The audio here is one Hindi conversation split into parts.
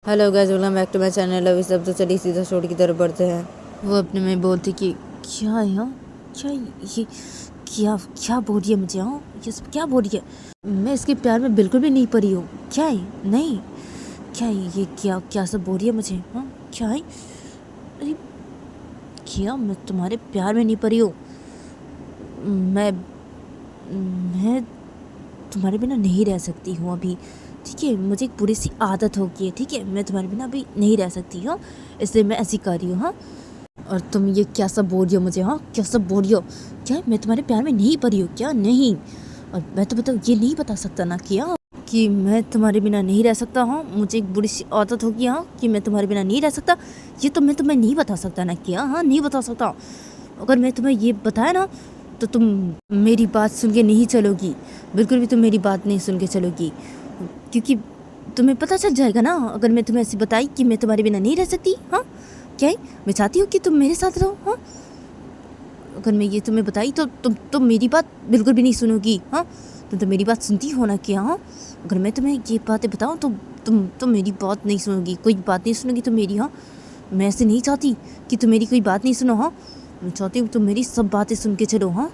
Hello guys, welcome back to my channel. अभी सब तो चलिए सीधा शॉर्ट की तरफ बढ़ते हैं। वो अपने में बोलती कि क्या है यहाँ, क्या ये क्या क्या बोल रही है मुझे, हाँ ये सब क्या बोल रही है। मैं इसके प्यार में बिल्कुल भी नहीं पड़ी हूँ। क्या है, नहीं क्या है ये, क्या क्या सब बोल रही है मुझे, हाँ क्या है, अरे क्या मैं तुम्हारे प्यार में नहीं पड़ी हूँ। मैं मैं तुम्हारे बिना नहीं रह सकती हूँ अभी, ठीक है। मुझे एक बुरी सी आदत हो गई है, ठीक है। मैं तुम्हारे बिना अभी नहीं रह सकती हूँ, इसलिए मैं ऐसी कर रही हूँ, हाँ। और तुम ये क्या सब बोल रही हो मुझे, हाँ क्या सब बोल रही हो। क्या मैं तुम्हारे प्यार में नहीं पड़ी हूँ क्या, नहीं। और मैं तो बताओ ये नहीं बता सकता ना क्या कि मैं तुम्हारे बिना नहीं रह सकता, हाँ। मुझे एक बुरी सी आदत होगी, हाँ, कि मैं तुम्हारे बिना नहीं रह सकता। ये तो मैं तुम्हें नहीं बता सकता ना क्या, हाँ नहीं बता सकता। अगर मैं तुम्हें ये बताया ना तो तुम मेरी बात सुन के नहीं चलोगी, बिल्कुल भी तुम मेरी बात नहीं सुन के चलोगी, क्योंकि तुम्हें पता चल जाएगा ना अगर मैं तुम्हें ऐसी बताई कि मैं तुम्हारे बिना नहीं रह सकती, हाँ। क्या है, मैं चाहती हूँ कि तुम मेरे साथ रहो, हाँ। अगर मैं ये तुम्हें बताई तो तुम मेरी बात बिल्कुल भी नहीं सुनोगी, हाँ। तुम तो मेरी बात सुनती हो ना क्या, हाँ। अगर मैं तुम्हें ये बातें बताऊँ तो तुम मेरी बात नहीं सुनोगी, कोई बात नहीं सुनोगी तुम मेरी, हाँ। मैं ऐसे नहीं चाहती कि तुम मेरी कोई बात नहीं सुनो, हाँ। मैं चाहती हूँ तुम मेरी सब बातें सुन के चलो, हाँ।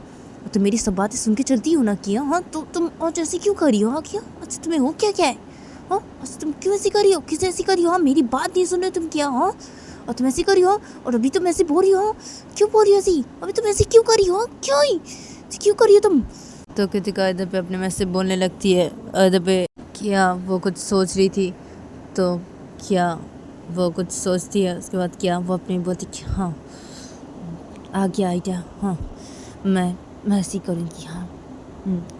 तुम मेरी सब बातें सुन के चलती हो ना किया, हाँ। तो तुम आज ऐसी क्यों कर रही हो, हाँ किया, अच्छा तुम्हें हो क्या क्या है, हाँ। अच्छा तुम क्यों ऐसी कर रही हो, किस ऐसी कर रही हो, हाँ। मेरी बात नहीं सुन रहे तुम क्या, हाँ। और तुम ऐसी कर रही हो, और अभी तुम ऐसी बोल रही हो, क्यों बोल रही हो ऐसी, अभी तुम ऐसी क्यों कर रही हो, क्यों ही क्यों कर रही हो तुम। तो कृतिका इधर पे अपने में से बोलने लगती है, इधर पे क्या वो कुछ सोच रही थी, तो क्या वो कुछ सोचती है, उसके बाद क्या वो अपनी बोलती कि हाँ आ गया आइडिया, हाँ मैं ऐसी करूँगी, हाँ।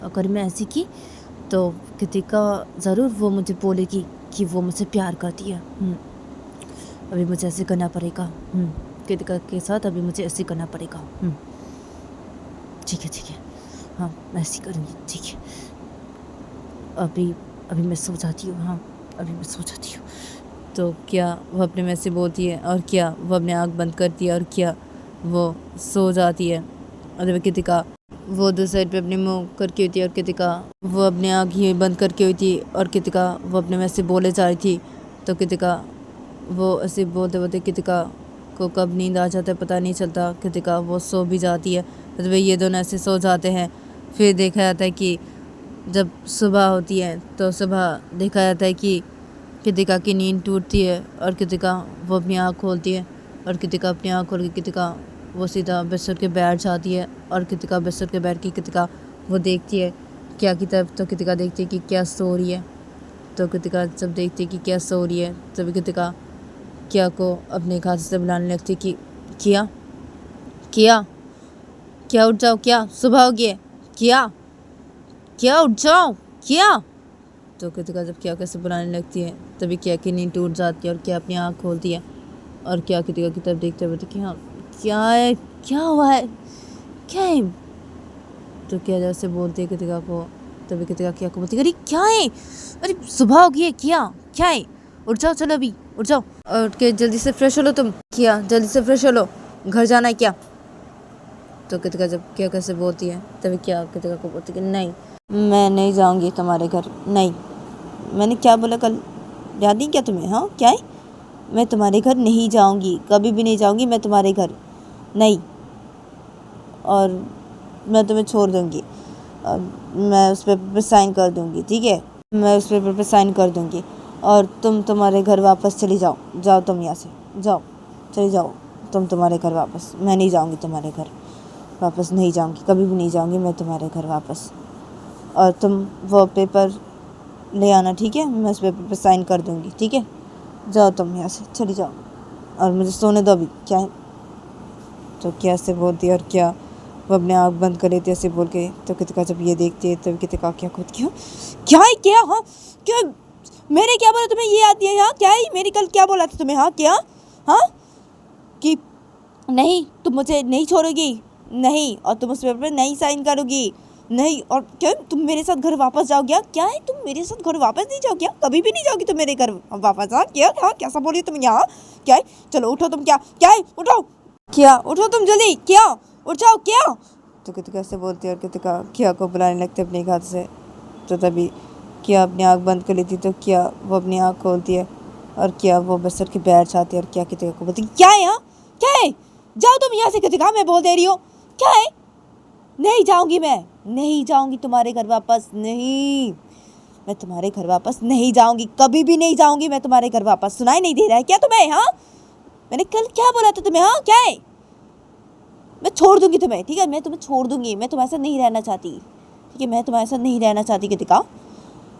अगर मैं ऐसी की तो कृतिका ज़रूर वो मुझे बोलेगी कि वो मुझसे प्यार करती है। अभी मुझे ऐसे करना पड़ेगा, कृतिका के साथ अभी मुझे ऐसे करना पड़ेगा। ठीक है, हाँ मैं ऐसी करूँगी, ठीक है। अभी अभी मैं सो जाती हूँ, हाँ अभी मैं सो जाती हूँ। तो क्या वो अपने में से बोलती है, और क्या वो अपने आँख बंद करती है, और क्या वो सो जाती है। और कृतिका वो दूसरी साइड पे अपने मुंह करके होती है, और कृतिका वो अपने आँख ही बंद करके हुई थी, और कृतिका वो अपने में से बोले जा रही थी। तो कृतिका वो ऐसे बोलते बोलते कृतिका को कब नींद आ जाता है पता नहीं चलता, कृतिका वो सो भी जाती है। तो भाई ये दोनों ऐसे सो जाते हैं। फिर देखा जाता है कि जब सुबह होती है तो सुबह देखा जाता है कि कृतिका की नींद टूटती है, और कृतिका वो अपनी आँख खोलती है, और कृतिका अपनी आँख खोल के कृतिका वो सीधा बिस्तर के बैठ जाती है, और कृतिका बिस्तर के बैठ के कृतिका वो देखती है क्या की तरफ। तो कृतिका देखती है कि क्या सो रही है। तो कृतिका जब देखती है कि क्या सो रही है, तभी कृतिका क्या को अपने खाते से बुलाने लगती है कि किया किया क्या उठ जाओ, क्या सुबह हो गई है, क्या क्या उठ जाओ क्या। तो कृतिका जब क्या कैसे बुलाने लगती है तभी क्या की नींद टूट जाती है, और क्या अपनी आँख खोलती है, और क्या कृतिका की तरफ देखते हुए कि हाँ क्या है, क्या हुआ है, क्या है। तो क्या जैसे बोलती है कृतिका को, तभी कृतिका क्या को बोलती है, अरे क्या है, अरे सुबह हो गई है, क्या है, उठ जाओ, चलो अभी उठ जाओ, और उठ के जल्दी से फ्रेश हो लो तुम, क्या जल्दी से फ्रेश हो लो, घर जाना है क्या। तो कृतिका जब क्या कैसे बोलती है तभी क्या कृतिका को बोलती है कि नहीं मैं नहीं जाऊँगी तुम्हारे घर, नहीं। मैंने क्या बोला कल, याद नहीं क्या तुम्हें, हाँ क्या है, मैं तुम्हारे घर नहीं जाऊँगी, कभी भी नहीं जाऊँगी मैं तुम्हारे घर, नहीं। और मैं तुम्हें छोड़ दूँगी, और मैं उस पेपर पर साइन कर दूँगी, ठीक है। मैं उस पेपर पर साइन कर दूँगी, और तुम तुम्हारे घर वापस चली जाओ, जाओ तुम यहाँ से, जाओ चली जाओ तुम तुम्हारे घर वापस। मैं नहीं जाऊँगी तुम्हारे घर वापस, नहीं जाऊँगी, कभी भी नहीं जाऊँगी मैं तुम्हारे घर वापस। और तुम वो पेपर ले आना, ठीक है। मैं उस पेपर पर साइन कर दूँगी, ठीक है। जाओ तुम यहाँ से, चली जाओ, और मुझे सोने दो अभी, क्या है। तो क्या से बोलती है, और क्या वो अपने आँख बंद कर लेती है ऐसे बोल के। तो कृतिका जब ये देखती है तब कृतिका क्या खुद क्या है, क्या, हाँ क्या मेरे क्या बोला तुम्हें, ये आती है, हाँ क्या है मेरी कल क्या बोला था तुम्हें, हाँ क्या, हाँ कि नहीं तुम मुझे नहीं छोड़ोगी, नहीं, और तुम उस पेपर पर नहीं साइन करोगी, नहीं। और क्या तुम मेरे साथ घर वापस जाओगे, क्या है तुम मेरे साथ घर वापस नहीं जाओगे, कभी भी नहीं जाओगी तुम मेरे घर वापस, हाँ क्या, हाँ कैसा बोली तुम यहाँ, क्या है, चलो उठो तुम, क्या है उठो, क्या उठो तुम जल्दी, क्या उठ जाओ, क्या। तो कृतिका से बोलती है, और कृतिका क्या को बुलाने लगती है अपने हाथ से। तो तभी क्या अपनी आँख बंद कर लेती, तो क्या वो अपनी आँख खोलती है, और क्या वो बस के बैठ जाती है और क्या कृतिका को बोलती क्या है, हाँ क्या है, जाओ तुम यहाँ से कृतिका, मैं बोल दे रही हूँ, क्या है, नहीं जाऊंगी, मैं नहीं जाऊंगी तुम्हारे घर वापस, नहीं, मैं तुम्हारे घर वापस नहीं जाऊंगी, कभी भी नहीं जाऊंगी मैं तुम्हारे घर वापस, सुनाई नहीं दे रहा है क्या तुम्हें, हाँ मैंने कल क्या बोला था तुम्हें, हाँ क्या है, मैं छोड़ दूंगी तुम्हें, ठीक है, मैं तुम्हें छोड़ दूंगी, मैं तुम्हारे साथ नहीं रहना चाहती, ठीक है, मैं तुम्हारे साथ नहीं रहना चाहती कृतिका,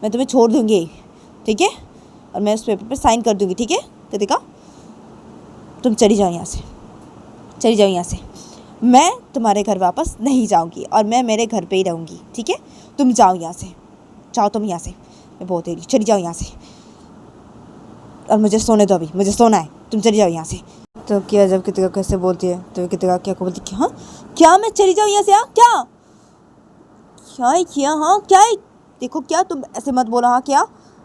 मैं तुम्हें छोड़ दूंगी, ठीक है, और मैं उस पेपर पे साइन कर दूंगी, ठीक है कृतिका, तुम चली जाओ यहाँ से, चली जाओ यहाँ से, मैं तुम्हारे घर वापस नहीं जाऊंगी और मैं मेरे घर पे ही रहूंगी, ठीक है, तुम जाओ यहाँ से, जाओ तुम यहाँ से, मैं बहुत देरी, चली जाओ यहाँ से, और मुझे सोने दो, अभी मुझे सोना है, तुम चली जाओ यहाँ से। तो क्या जब कृतिका कैसे बोलती है तो कृतिका क्या को बोलती, हाँ क्या मैं चली जाऊँ यहाँ से, हाँ क्या क्या है, क्या हाँ क्या है, देखो क्या तुम ऐसे मत बोलो, हाँ क्या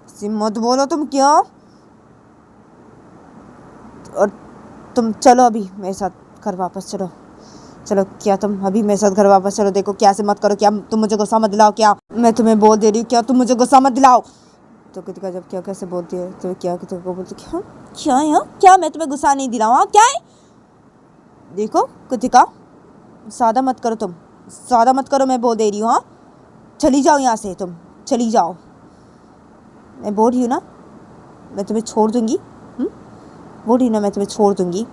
ऐसे मत बोलो तुम, क्या, और तुम चलो अभी मेरे साथ घर वापस, चलो चलो, क्या तुम अभी मेरे साथ घर वापस चलो, देखो क्या से मत करो, क्या तुम मुझे गुस्सा मत दिलाओ, क्या मैं तुम्हें बोल दे रही हूँ, क्या तुम मुझे गुस्सा मत दिलाओ। तो कृतिका जब क्या कैसे बोलती है तो क्या कृतिका को बोलती क्या क्या है, क्या मैं तुम्हें गुस्सा नहीं दिलाऊँ, हाँ क्या है, देखो कृतिका ज़्यादा मत करो, तुम ज़्यादा मत करो, मैं बोल दे रही हूँ, हाँ चली जाओ यहाँ से, तुम चली जाओ, मैं बोल रही हूँ ना मैं तुम्हें छोड़ दूँगी, बोल रही हूँ ना मैं तुम्हें छोड़ दूँगी,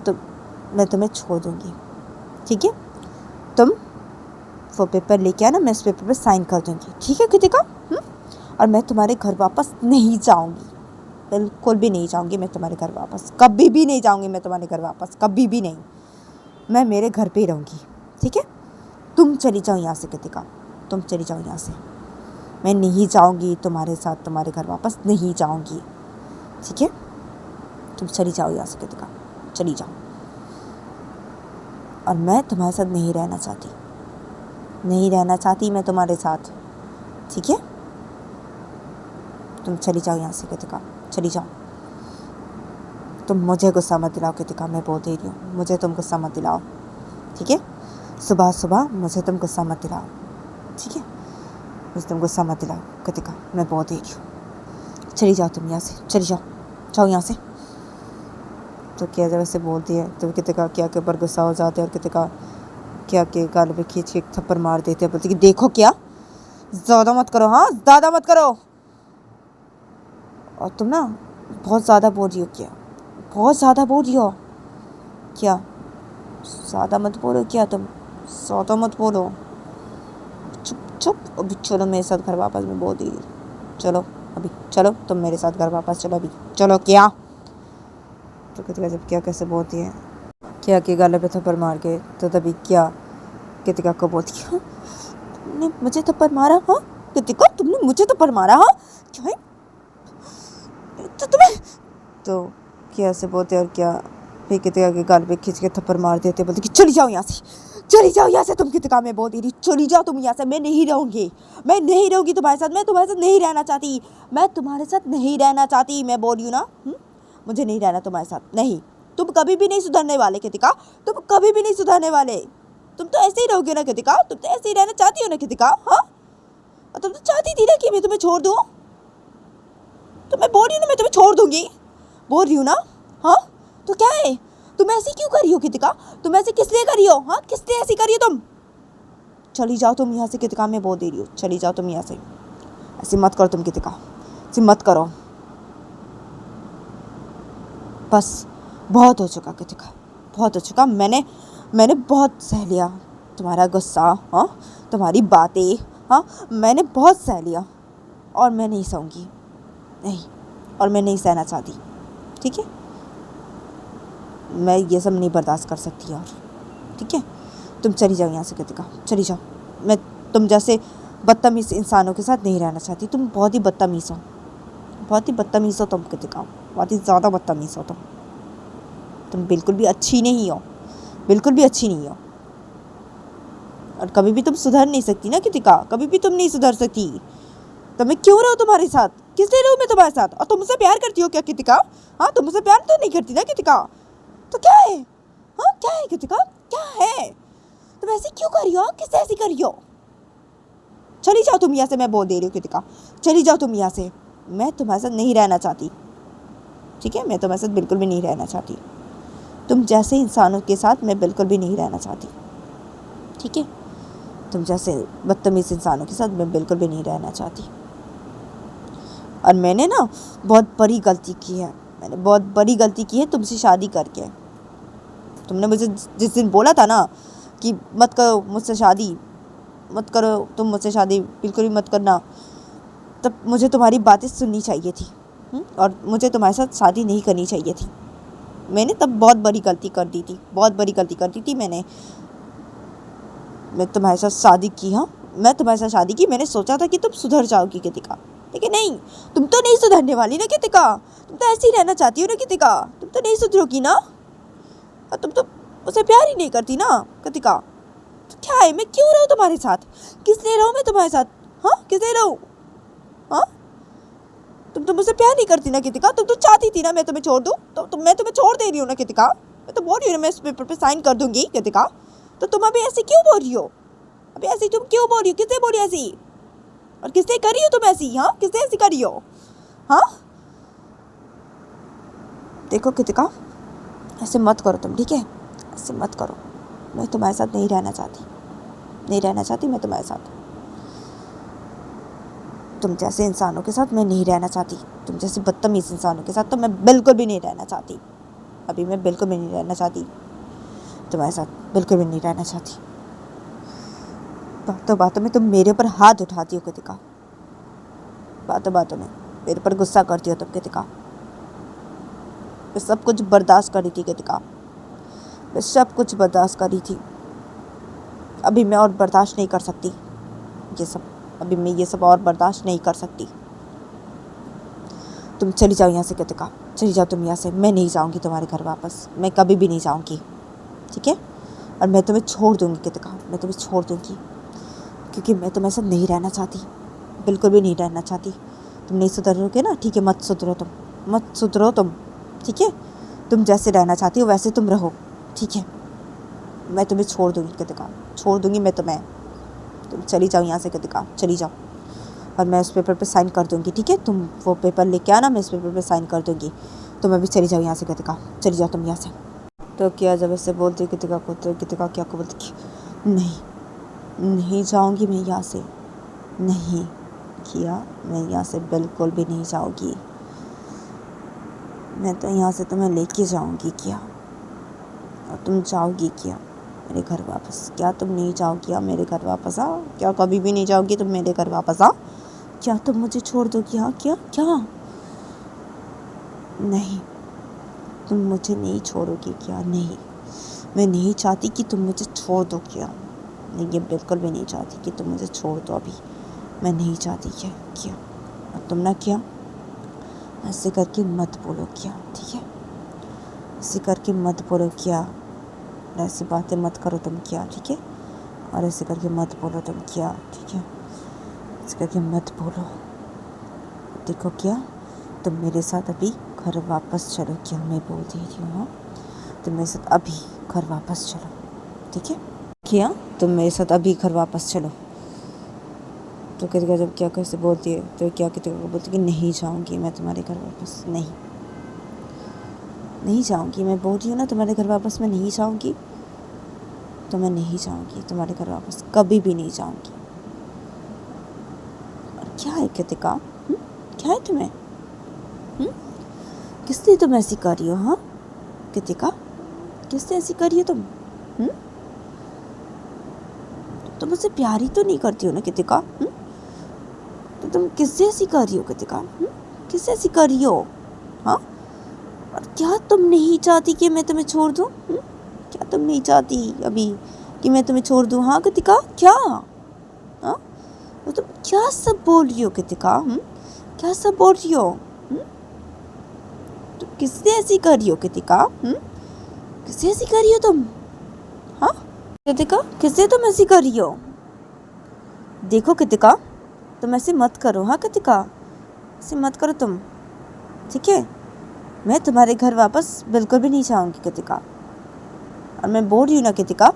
तो मैं तुम्हें छोड़ दूँगी, ठीक है, तुम वो पेपर लेके आना, मैं इस पेपर पे साइन कर दूँगी, ठीक है कृतिका, और मैं तुम्हारे घर वापस नहीं जाऊँगी, बिल्कुल भी नहीं जाऊँगी मैं तुम्हारे घर वापस, कभी भी नहीं जाऊँगी मैं तुम्हारे घर वापस, कभी भी नहीं, मैं मेरे घर पे ही रहूँगी, ठीक है, तुम चली जाओ यहाँ से कृतिका, तुम चली जाओ यहाँ से, मैं नहीं जाऊँगी तुम्हारे साथ, तुम्हारे घर वापस नहीं जाऊँगी, ठीक है, तुम चली जाओ यहाँ से कृतिका, चली जाओ, और मैं तुम्हारे साथ नहीं रहना चाहती, नहीं रहना चाहती मैं तुम्हारे साथ, ठीक है, तुम चली जाओ यहाँ से कृतिका, चली जाओ, तुम मुझे गुस्सा मत दिलाओ कृतिका, मैं बोल दे रही हूँ, मुझे तुम गुस्सा मत दिलाओ, ठीक है, सुबह सुबह मुझे तुम गुस्सा मत दिलाओ, ठीक है, मुझे तुम गुस्सा मत दिलाओ कृतिका, मैं बोल दे रही हूँ, चली जाओ तुम यहाँ से, चली जाओ, जाओ यहाँ से। तो क्या जब ऐसे बोलती है तो कृतिका क्या के ऊपर गुस्सा हो जाते हैं और कृतिका क्या के गाल पे खींच के एक थप्पड़ मार देते हैं, बोलती कि देखो क्या ज़्यादा मत करो, हाँ ज़्यादा मत करो, और तुम ना बहुत ज़्यादा बोल रही हो, क्या बहुत ज़्यादा बोल रही हो, क्या ज़्यादा मत बोलो, क्या तुम ज़्यादा मत बोलो, चुप चुप, अभी चलो मेरे साथ घर वापस, मैं बोल दी, चलो अभी चलो तुम मेरे साथ घर वापस, चलो अभी चलो, क्या तो कृतिका जब क्या कैसे बोलती है क्या के गाले पे थप्पड़ मार के, तो तभी क्या कृतिका को बोलती है, तुमने मुझे थप्पड़ मारा, हाँ कृतिका तुमने मुझे थप्पड़ मारा, हाँ क्या है तो तुम्हें, तो क्या से बोलते और क्या फिर कृतिका के गाल पे खींच के थप्पड़ मार देते, बोलते कि चली जाओ यहाँ से, चली जाओ यहाँ से तुम कृतिका, मैं बोल दे रही, चली जाओ तुम यहाँ से, मैं नहीं रहूँगी, मैं नहीं रहूँगी तुम्हारे साथ, मैं तुम्हारे साथ नहीं रहना चाहती, मैं तुम्हारे साथ नहीं रहना चाहती, मैं बोल रही हूँ ना, मुझे नहीं रहना तुम्हारे साथ, नहीं, तुम कभी भी नहीं सुधरने वाले कृतिका, तुम कभी भी नहीं सुधरने वाले, तुम तो ऐसे ही रहोगे ना कृतिका, तुम तो ऐसे ही रहना चाहती हो ना कृतिका, हाँ, और तुम तो चाहती थी ना कि मैं तुम्हें छोड़ दूँ, तो मैं बोल रही हूँ ना मैं तुम्हें छोड़ दूँगी, बोल रही हूँ ना, हाँ तो क्या है, तुम ऐसी क्यों करी हो कृतिका, तुम ऐसे किस लिए करी हो, हाँ किस लिए ऐसी करी हो तुम, चली जाओ तुम यहाँ से कृतिका, मैं बोल दे रही हूँ, चली जाओ तुम यहाँ से, ऐसे मत करो तुम कृतिका, ऐसे मत करो, बस बहुत हो चुका कृतिका, बहुत हो चुका, मैंने बहुत सह लिया तुम्हारा गुस्सा, हाँ तुम्हारी बातें, हाँ मैंने बहुत सह लिया, और मैं नहीं सहूँगी, नहीं, और मैं नहीं सहना चाहती, ठीक है, मैं ये सब नहीं बर्दाश्त कर सकती और, ठीक है, तुम चली जाओ यहाँ से कृतिका, चली जाओ, मैं तुम जैसे बदतमीज़ इंसानों के साथ नहीं रहना चाहती, तुम बहुत ही बदतमीज़ हो, बहुत ही बदतमीज़ हो तुम कृतिका, बहुत ही ज़्यादा बदतमीज़ हो तुम बिल्कुल भी अच्छी नहीं हो, बिल्कुल भी अच्छी नहीं हो, और कभी भी तुम सुधर नहीं सकती ना कृतिका, कभी भी तुम नहीं सुधर सकती, तो मैं क्यों रहूँ तुम्हारे साथ, किस लिए रहूँ मैं तुम्हारे साथ, और तुम मुझसे प्यार करती हो क्या कृतिका, हाँ तुम मुझसे प्यार तो नहीं करती ना कृतिका, तो क्या है, हाँ क्या है कृतिका, क्या है, तुम ऐसे क्यों कर रही हो, किससे ऐसी कर रही हो, चली जाओ तुम यहाँ से, मैं बोल दे रही हूँ कृतिका, चली जाओ तुम यहाँ से, मैं तुम्हारे साथ नहीं रहना चाहती, ठीक है? मैं तुम्हारे साथ बिल्कुल भी नहीं रहना चाहती। तुम जैसे इंसानों के साथ मैं बिल्कुल भी नहीं रहना चाहती, ठीक है? तुम जैसे बदतमीज़ इंसानों के साथ मैं बिल्कुल भी नहीं रहना चाहती। और मैंने ना बहुत बड़ी गलती की है, मैंने बहुत बड़ी गलती की है तुमसे शादी करके। तुमने मुझे जिस दिन बोला था ना कि मत करो मुझसे शादी, मत करो तुम मुझसे शादी, बिल्कुल भी मत करना, तब मुझे तुम्हारी बातें सुननी चाहिए थी और मुझे तुम्हारे साथ शादी नहीं करनी चाहिए थी। मैंने तब बहुत बड़ी गलती कर दी थी, बहुत बड़ी गलती कर दी थी मैंने। मैं तुम्हारे साथ शादी की, हाँ मैं तुम्हारे साथ शादी की। मैंने सोचा था कि तुम सुधर जाओगी कृतिका, लेकिन नहीं, तुम तो नहीं सुधरने वाली ना कृतिका। तुम तो ऐसे ही रहना चाहती हो ना कृतिका, तुम तो नहीं सुधरोगी ना। और तुम तो उसे प्यार ही नहीं करती ना कृतिका। तो क्या है, मैं क्यों रहूँ तुम्हारे साथ? किस लिए रहूँ मैं तुम्हारे साथ? हाँ किस लिए रहूँ? हाँ तुम तो मुझसे प्यार नहीं करती ना कृतिका। तुम तो चाहती थी ना मैं तुम्हें छोड़ दूँ, तो मैं तुम्हें छोड़ दे रही हूँ ना कृतिका। मैं तो बोल रही हूँ ना, मैं इस पेपर पे साइन कर दूंगी कृतिका। तो तुम अभी ऐसे क्यों बोल रही हो? अभी ऐसी तुम क्यों बोल रही हो? किससे बोल रही हो ऐसी? और किससे कर रही हो तुम ऐसी? हाँ किससे ऐसी कर रही हो? हाँ देखो कृतिका, ऐसे मत करो तुम, ठीक है? ऐसे मत करो। मैं तुम्हारे साथ नहीं रहना चाहती, नहीं रहना चाहती मैं तुम्हारे साथ। तुम जैसे इंसानों के साथ मैं नहीं रहना चाहती, तुम जैसे बदतमीज़ इंसानों के साथ तो मैं बिल्कुल भी नहीं रहना चाहती। अभी मैं बिल्कुल भी नहीं रहना चाहती तुम्हारे साथ, बिल्कुल भी नहीं रहना चाहती। बातों बातों में तुम मेरे ऊपर हाथ उठाती हो कृतिका, बातों बातों में मेरे पर गुस्सा करती हो तुम कृतिका। मैं सब कुछ बर्दाश्त करी थी कृतिका, मैं सब कुछ बर्दाश्त करी थी। अभी मैं और बर्दाश्त नहीं कर सकती ये सब, अभी मैं ये सब और बर्दाश्त नहीं कर सकती। तुम चली जाओ यहाँ से कृतिका, चली जाओ तुम यहाँ से। मैं नहीं जाऊँगी तुम्हारे घर वापस, मैं कभी भी नहीं जाऊँगी, ठीक है? और मैं तुम्हें छोड़ दूँगी कृतिका, मैं तुम्हें छोड़ दूँगी, क्योंकि मैं तुम्हारे साथ नहीं रहना चाहती, बिल्कुल भी नहीं रहना चाहती। तुम नहीं सुधरोगे ना, ठीक है? मत सुधरो तुम, मत सुधरो तुम, ठीक है? तुम जैसे रहना चाहती हो वैसे तुम रहो, ठीक है? मैं तुम्हें छोड़ दूँगी कृतिका, छोड़ दूँगी मैं तुम्हें। तुम चली जाओ यहाँ से कृतिका, चली जाओ। और मैं उस पेपर पे साइन कर दूँगी, ठीक है? तुम वो पेपर लेके आना, मैं इस पेपर पे साइन कर दूँगी। तुम अभी चली जाओ यहाँ से कृतिका, चली जाओ तुम यहाँ से। तो क्या जब ऐसे बोलती कृतिका को, तो कृतिका क्या को बोलती कि नहीं जाऊँगी मैं यहाँ से, नहीं किया, मैं यहाँ से बिल्कुल भी नहीं जाऊँगी। मैं तो यहाँ से तुम्हें लेके जाऊँगी क्या, और तुम जाओगी क्या मेरे घर वापस? क्या तुम नहीं जाओगी? हाँ मेरे घर वापस आ, क्या कभी भी नहीं जाओगी तुम मेरे घर वापस? आ क्या तुम मुझे छोड़ दोगी? हाँ क्या क्या? नहीं, तुम मुझे नहीं छोड़ोगी क्या? नहीं, मैं नहीं चाहती कि तुम मुझे छोड़ दो क्या, नहीं ये बिल्कुल भी नहीं चाहती कि तुम मुझे छोड़ दो अभी, मैं नहीं चाहती क्या। और तुम ना क्या, ऐसे करके मत बोलो क्या, ठीक है? ऐसे करके मत बोलो क्या, ऐसी बातें मत करो तुम क्या, ठीक है? और ऐसे करके मत बोलो तुम क्या, ठीक है? ऐसे करके मत बोलो। देखो क्या, तुम मेरे साथ अभी घर वापस चलो क्या, मैं बोल दे रही हूँ। हाँ तुम मेरे साथ अभी घर वापस चलो, ठीक है? क्या तुम मेरे साथ अभी घर वापस चलो। तो कृतिका जब क्या कैसे बोलती है, तो क्या कृतिका को बोलती कि नहीं जाऊँगी मैं तुम्हारे घर वापस, नहीं जाऊँगी। मैं बोल रही हूँ ना तुम्हारे घर वापस मैं नहीं जाऊँगी, तो मैं नहीं जाऊँगी तुम्हारे घर वापस, कभी भी नहीं जाऊँगी। और क्या है कृतिका, क्या है तुम्हें? किस लिए तुम ऐसी कर रही हो? हाँ कृतिका, किस लिए ऐसी कर रही हो तुम? तुम मुझसे प्यार ही तो नहीं करती हो ना कृतिका? तो तुम किससे ऐसी कर रही हो कृतिका? किससे ऐसी कर रही हो? हाँ और क्या तुम नहीं चाहती कि मैं तुम्हें छोड़ दूँ? क्या तुम नहीं चाहती अभी कि मैं तुम्हें छोड़ दूँ? हाँ कृतिका क्या? हाँ तो तुम क्या सब बोल रही हो कृतिका? क्या सब बोल रही हो? तुम किससे ऐसी कर रही हो कृतिका? किससे ऐसी कर रही हो तुम? हाँ कृतिका, किससे तुम ऐसी कर रही हो? देखो कृतिका, तुम ऐसे मत करो। हाँ कृतिका, ऐसे मत करो तुम, ठीक है? मैं तुम्हारे घर वापस बिल्कुल भी नहीं जाऊँगी कृतिका। और मैं बोल रही हूँ ना कृतिका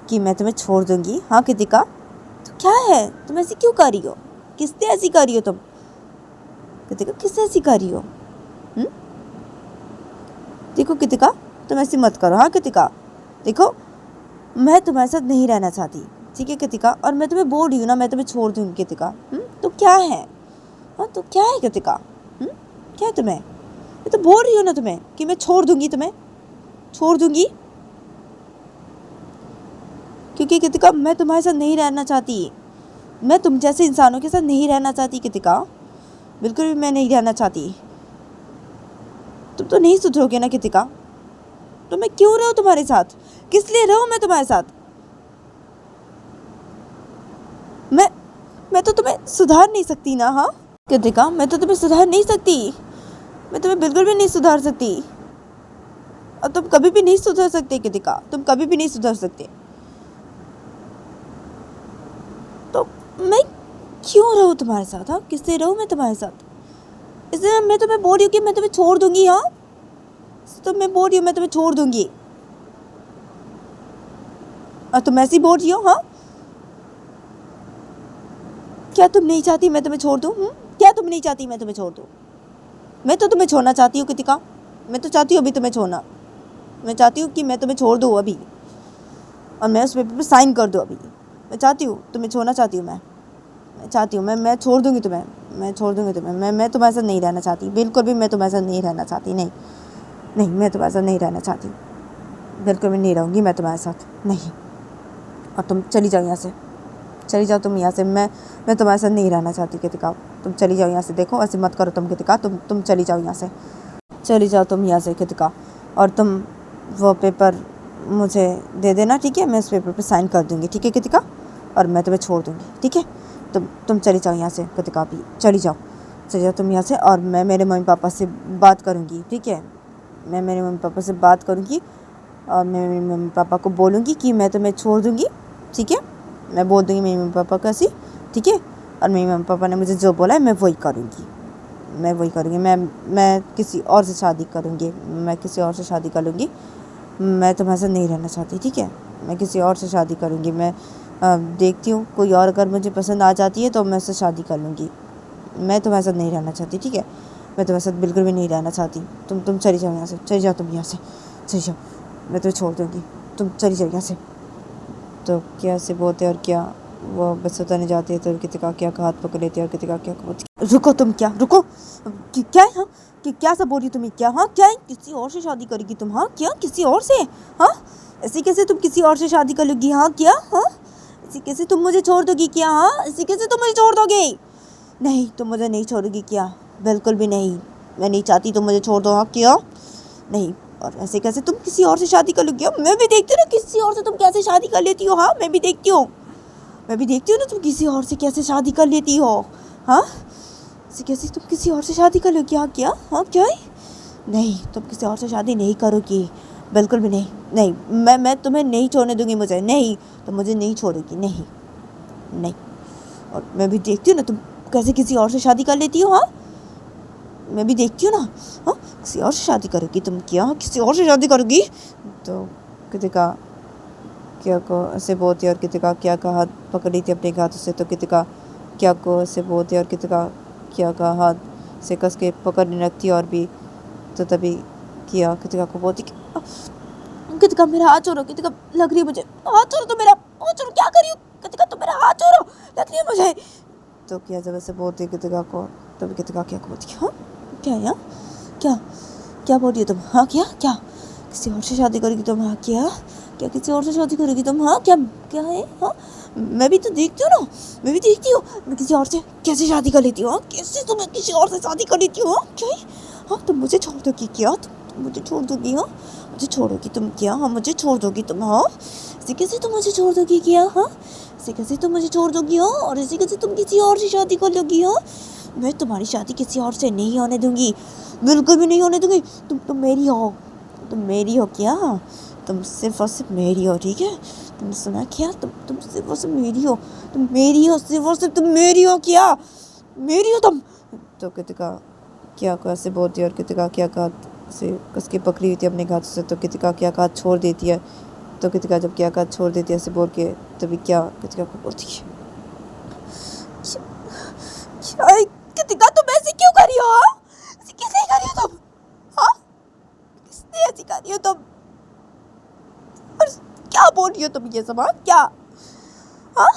कि मैं तुम्हें छोड़ दूँगी। हाँ कृतिका, तो क्या है, तुम ऐसी क्यों कर रही हो? किससे ऐसी कर रही हो तुम? कृतिका किससे ऐसी कर रही हो? देखो कृतिका, तुम ऐसी मत करो। हाँ कृतिका, देखो मैं तुम्हारे साथ नहीं रहना चाहती, ठीक है कृतिका, और मैं तुम्हें बोल रही हूँ ना, मैं तुम्हें छोड़ दूँगी कृतिका। तो क्या है? हाँ तो क्या है कृतिका? क्या है तुम्हें? मैं तो बोल रही हूँ ना तुम्हें कि मैं छोड़ दूँगी, तुम्हें छोड़ दूँगी, क्योंकि कृतिका मैं तुम्हारे साथ नहीं रहना चाहती। मैं तुम जैसे इंसानों के साथ नहीं रहना चाहती कृतिका, बिल्कुल भी मैं नहीं रहना चाहती। तुम तो नहीं सुधरोगे ना कृतिका, तो मैं क्यों रहूं तुम्हारे साथ? किस लिए रहूं मैं तुम्हारे साथ? मैं तो तुम्हें सुधार नहीं सकती ना। हाँ कृतिका, मैं तो तुम्हें सुधार नहीं सकती, मैं तुम्हें बिल्कुल भी नहीं सुधार सकती, और तुम कभी भी नहीं सुधर सकते कृतिका, तुम कभी भी नहीं सुधर सकते। तो मैं क्यों रहूं तुम्हारे साथ? हाँ किससे रहूं मैं तुम्हारे साथ? इसलिए मैं तुम्हें बोल रही हूँ कि मैं तुम्हें छोड़ दूंगी। हाँ तो मैं बोल रही हूँ मैं तुम्हें छोड़ दूंगी, और तुम ऐसी बोल रही हो। हाँ क्या तुम नहीं चाहती मैं तुम्हें छोड़ दूँ? क्या तुम नहीं चाहती मैं तुम्हें छोड़ दूँ? मैं तो तुम्हें छोड़ना चाहती हूँ कृतिका, मैं तो चाहती हूँ अभी तुम्हें छोड़ना। मैं चाहती हूँ कि मैं तुम्हें छोड़ दूँ अभी, और मैं उस पेपर पर साइन कर दूँ अभी। मैं चाहती हूँ तुम्हें छोड़ना चाहती हूँ, मैं चाहती हूँ, मैं छोड़ दूँगी तुम्हें, मैं छोड़ दूँगी तुम्हें। मैं तुम्हारे साथ नहीं रहना चाहती, बिल्कुल भी मैं तुम्हारे साथ नहीं रहना चाहती। नहीं नहीं, मैं तुम्हारे साथ नहीं रहना चाहती, बिल्कुल भी नहीं रहूँगी मैं तुम्हारे साथ, नहीं। और तुम चली जाओ यहाँ से, चली जाओ तुम यहाँ से। मैं तुम्हारे साथ नहीं रहना चाहती कृतिका, तुम चली जाओ यहाँ से। देखो ऐसे मत करो तुम कृतिका, तुम चली जाओ यहाँ से, चली जाओ तुम यहाँ से कृतिका, और तुम वो पेपर मुझे दे देना, ठीक है? मैं उस पेपर पे साइन कर दूँगी, ठीक है कृतिका, और मैं तुम्हें छोड़ दूँगी, ठीक है? तुम चली जाओ यहाँ से कृतिका, अभी चली जाओ तुम यहाँ से। और मैं मेरे मम्मी पापा से बात करूँगी, ठीक है? मैं मेरे मम्मी पापा से बात करूँगी, और मैं मेरे मम्मी पापा को बोलूँगी कि मैं तुम्हें छोड़ दूँगी, ठीक है? मैं बोल दूँगी मेरे मम्मी पापा को ऐसी, ठीक है? और मेरे मम्मी पापा ने मुझे जो बोला है मैं वही करूँगी, मैं वही करूँगी। मैं किसी और से शादी करूँगी, मैं किसी और से शादी कर लूँगी। मैं तुम्हारे साथ नहीं रहना चाहती, ठीक है? मैं किसी और से शादी करूँगी। मैं देखती हूँ कोई और अगर मुझे पसंद आ जाती है तो मैं उससे शादी कर लूँगी। मैं तुम्हारे साथ नहीं रहना चाहती, ठीक है? मैं तुम्हारे साथ बिल्कुल भी नहीं रहना चाहती। तुम चली जाओ यहाँ से, चली जाओ तुम यहाँ से, चली जाओ, मैं तुम्हें छोड़ दूँगी, तुम चली जाओ यहाँ से। तो क्या से बोलते और क्या वो बस बताने जाती है, तो कृतिका क्या का हाथ पकड़ लेती है, और कृतिका क्या रुको तुम, क्या रुको, क्या है? हाँ क्या सब बोल रही तुम्हें? क्या? हाँ क्या है? किसी और से शादी करेगी तुम? हाँ क्या किसी और से? हाँ ऐसे कैसे तुम किसी और से शादी कर लोगी? हाँ क्या? हाँ ऐसे कैसे तुम मुझे छोड़ दोगी? क्या? हाँ ऐसे कैसे तुम मुझे छोड़ दोगे? नहीं तुम मुझे नहीं छोड़ोगी, क्या? बिल्कुल भी नहीं, मैं नहीं चाहती तुम मुझे छोड़ दो। हाँ क्या? नहीं, और ऐसे कैसे तुम किसी और से शादी कर लोगी? मैं भी देखती हूँ ना किसी और से तुम कैसे शादी कर लेती हो। हाँ मैं भी देखती हूँ ना तुम किसी और से कैसे शादी कर लेती हो। हाँ ऐसे कैसे तुम किसी और से शादी कर लोगी? हाँ क्या? हाँ क्या है? नहीं तुम किसी और से शादी नहीं करोगी, बिल्कुल भी नहीं। नहीं मैं तुम्हें नहीं छोड़ने दूंगी, मुझे नहीं, तुम मुझे नहीं छोड़ोगी, नहीं नहीं। और मैं भी देखती हूँ ना तुम कैसे किसी और से शादी कर लेती हो। हाँ मैं भी देखती हूँ ना, हाँ किसी और से शादी करोगी तुम। क्या? किसी और से शादी करोगी? तो कृतिका क्या को ऐसे बोलती, और कृतिका क्या का हाथ पकड़ ली थी अपने हाथों से, तो कृतिका क्या को ऐसे बोलती, और कृतिका क्या का हाथ से कस के पकड़ने लगती, और भी तो तभी किया कृतिका को बोलती, कृतिका मेरा हाथ छोड़ो, कृतिका लग रही है मुझे, हाथ छोड़ो, तो मेरा हाथ छोड़ो, क्या कर रही हो कृतिका, तुम मेरा हाथ छोड़ो, लग रही है मुझे। तो क्या जब ऐसे बोलती कृतिका को, तभी कृतिका क्या को बोलती, हाँ क्या है? क्या क्या बोल रही हो तुम? हाँ क्या? क्या किसी और से शादी करोगी तुम? हाँ क्या? क्या किसी और से शादी करोगी तुम? हाँ क्या? क्या है? हाँ मैं भी तो देखती हूँ ना, मैं भी देखती हूँ मैं किसी और से कैसे शादी कर लेती हूँ। हाँ कैसे तुम किसी और से शादी कर लेती हो? हाँ क्या है? हाँ तुम मुझे छोड़ दोगी? क्या तुम मुझे छोड़ दोगी? हाँ मुझे छोड़ोगी तुम? क्या? हाँ मुझे छोड़ दोगी तुम? हाँ ऐसे कैसे तुम मुझे छोड़ दोगी? क्या? हाँ ऐसे कैसे तुम मुझे छोड़ दोगी? हाँ और ऐसे कैसे तुम किसी और से शादी कर लोगी? हाँ मैं तुम्हारी शादी किसी और से नहीं होने दूंगी, बिल्कुल भी नहीं होने दूंगी। तुम मेरी हो, तुम मेरी हो। क्या? तुम सिर्फ और सिर्फ मेरी हो, ठीक है? तुमने सुना क्या? तुम सिर्फ और सिर्फ मेरी हो, तुम मेरी हो, सिर्फ और सिर्फ तुम मेरी हो। क्या? मेरी हो तुम? तो कृतिका क्या को ऐसे बोलती है, और कृतिका क्या का से कसके पकड़ी हुई थी अपने हाथ से, तो कृतिका क्या का छोड़ देती है। तो कृतिका जब क्या का छोड़ देती है ऐसे बोल के, तभी क्या कृतिका को बोलती है, कृतिका तुम ऐसे क्यों कर रही हो? रही हो तुम? और क्या बोल रही हो तुम ये सब? हाँ क्या? हाँ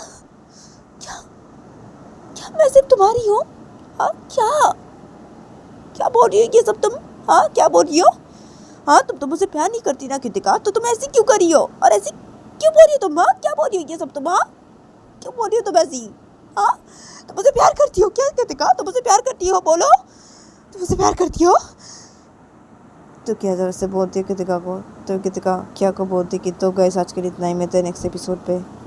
क्या? क्या मैं सिर्फ तुम्हारी हूँ? हाँ क्या? क्या बोल रही हो ये सब तुम? हाँ क्या बोल रही हो? हाँ तुम तो मुझसे प्यार नहीं करती ना कृतिका, तो तुम ऐसी क्यों कर रही हो? और ऐसी क्यों बोल रही हो तुम? हाँ क्या बोल रही हो ये सब तुम? हाँ क्यों बोल रही हो तुम ऐसी? हाँ तुम मुझसे प्यार करती हो क्या कृतिका? तुम मुझसे प्यार करती हो? बोलो, तुम मुझसे प्यार करती हो? तो क्या जब से बोलती है कृतिका को, तो कृतिका क्या को बोलती कि तो गए आज के लिए इतना ही, मिलते हैं नेक्स्ट एपिसोड पे।